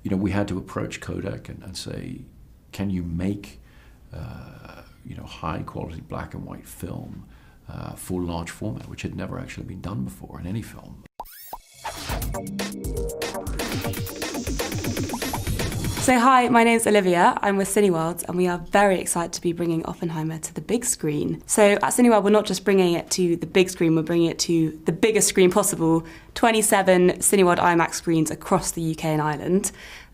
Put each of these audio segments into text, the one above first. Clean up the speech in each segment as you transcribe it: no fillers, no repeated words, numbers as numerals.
we had to approach Kodak and say, can you make, high quality black and white film for large format, which had never actually been done before in any film. So hi, my name's Olivia, I'm with Cineworld, and we are very excited to be bringing Oppenheimer to the big screen. So at Cineworld, we're not just bringing it to the big screen, we're bringing it to the biggest screen possible, 27 Cineworld IMAX screens across the UK and Ireland,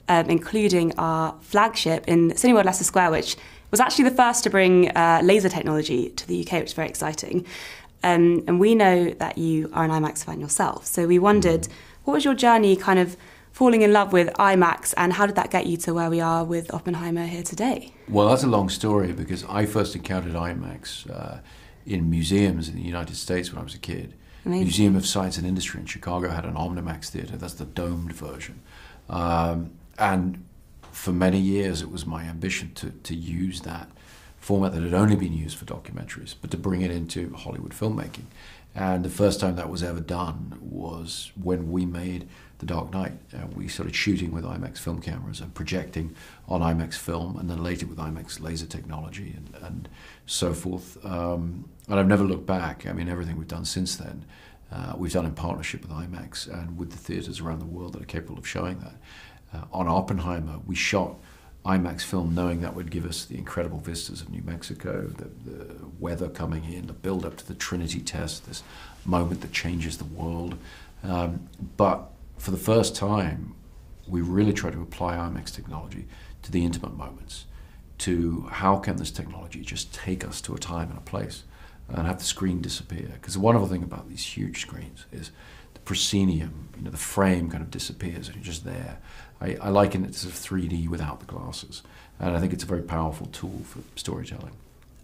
including our flagship in Cineworld Leicester Square, which was actually the first to bring laser technology to the UK, which is very exciting. And we know that you are an IMAX fan yourself, so we wondered, what was your journey kind of falling in love with IMAX, and how did that get you to where we are with Oppenheimer here today? Well, that's a long story, because I first encountered IMAX in museums in the United States when I was a kid. Amazing. Museum of Science and Industry in Chicago had an Omnimax theater, that's the domed version. And for many years it was my ambition to use that format that had only been used for documentaries, but to bring it into Hollywood filmmaking. And the first time that was ever done was when we made The Dark Knight. We started shooting with IMAX film cameras and projecting on IMAX film, and then later with IMAX laser technology and so forth. And I've never looked back. I mean, everything we've done since then, we've done in partnership with IMAX and with the theaters around the world that are capable of showing that. On Oppenheimer, we shot IMAX film knowing that would give us the incredible vistas of New Mexico, the weather coming in, the build-up to the Trinity test, this moment that changes the world. But for the first time, we really try to apply IMAX technology to the intimate moments, to how can this technology just take us to a time and a place and have the screen disappear. Because the wonderful thing about these huge screens is the proscenium, the frame kind of disappears and you're just there. I liken it to sort of 3D without the glasses, and I think it's a very powerful tool for storytelling.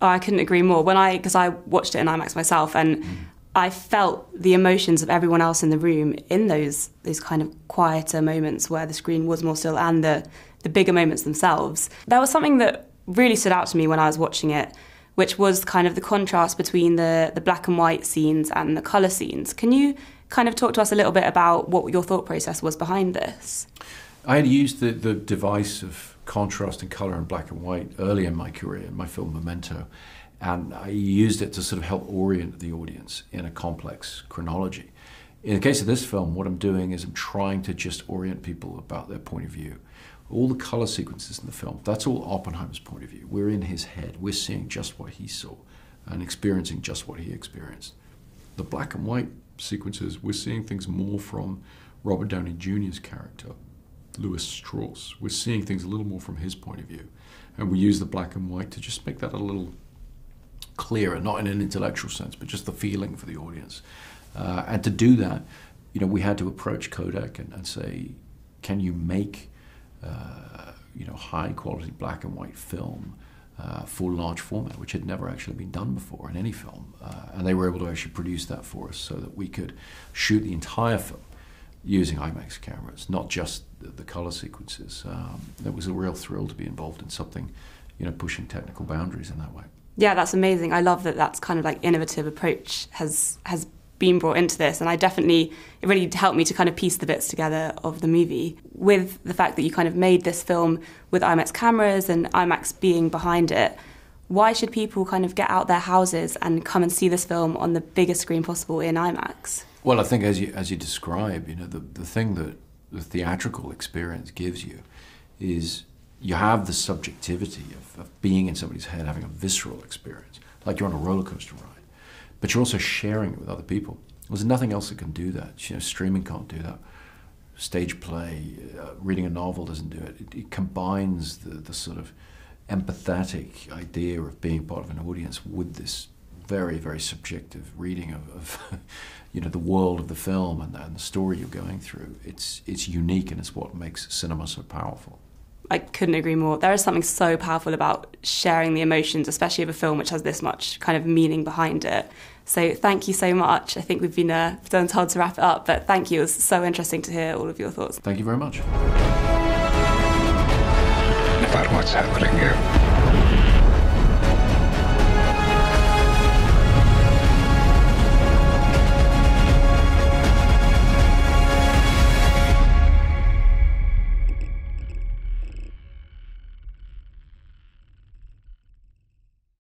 Oh, I couldn't agree more. Because I watched it in IMAX myself, and I felt the emotions of everyone else in the room in those kind of quieter moments where the screen was more still, and the bigger moments themselves. There was something that really stood out to me when I was watching it, which was kind of the contrast between the black and white scenes and the colour scenes. Can you kind of talk to us a little bit about what your thought process was behind this? I had used the device of contrast and colour in black and white early in my career, in my film Memento, and I used it to sort of help orient the audience in a complex chronology. In the case of this film, what I'm doing is I'm trying to just orient people about their point of view. All the colour sequences in the film, that's all Oppenheimer's point of view. We're in his head, we're seeing just what he saw and experiencing just what he experienced. The black and white sequences, we're seeing things more from Robert Downey Jr.'s character, Louis Strauss. We're seeing things a little more from his point of view. And we use the black and white to just make that a little clearer, not in an intellectual sense, but just the feeling for the audience. And to do that, we had to approach Kodak and say, can you make, high quality black and white film for large format, which had never actually been done before in any film. And they were able to actually produce that for us so that we could shoot the entire film using IMAX cameras, not just the colour sequences. It was a real thrill to be involved in something, pushing technical boundaries in that way. Yeah, that's amazing. I love that that's kind of like innovative approach has been brought into this, and it really helped me to kind of piece the bits together of the movie. With the fact that you kind of made this film with IMAX cameras and IMAX being behind it, why should people kind of get out their houses and come and see this film on the biggest screen possible in IMAX? Well, I think as you describe, the thing that the theatrical experience gives you is you have the subjectivity of being in somebody's head, having a visceral experience, like you're on a roller coaster ride, but you're also sharing it with other people. There's nothing else that can do that. Streaming can't do that. Stage play, reading a novel doesn't do it. It combines the sort of empathetic idea of being part of an audience with this very, very subjective reading of the world of the film and the story you're going through. It's unique, and it's what makes cinema so powerful. I couldn't agree more. There is something so powerful about sharing the emotions, especially of a film which has this much kind of meaning behind it. So thank you so much. I think we've been told to wrap it up, but thank you. It was so interesting to hear all of your thoughts. Thank you very much. About what's happening here.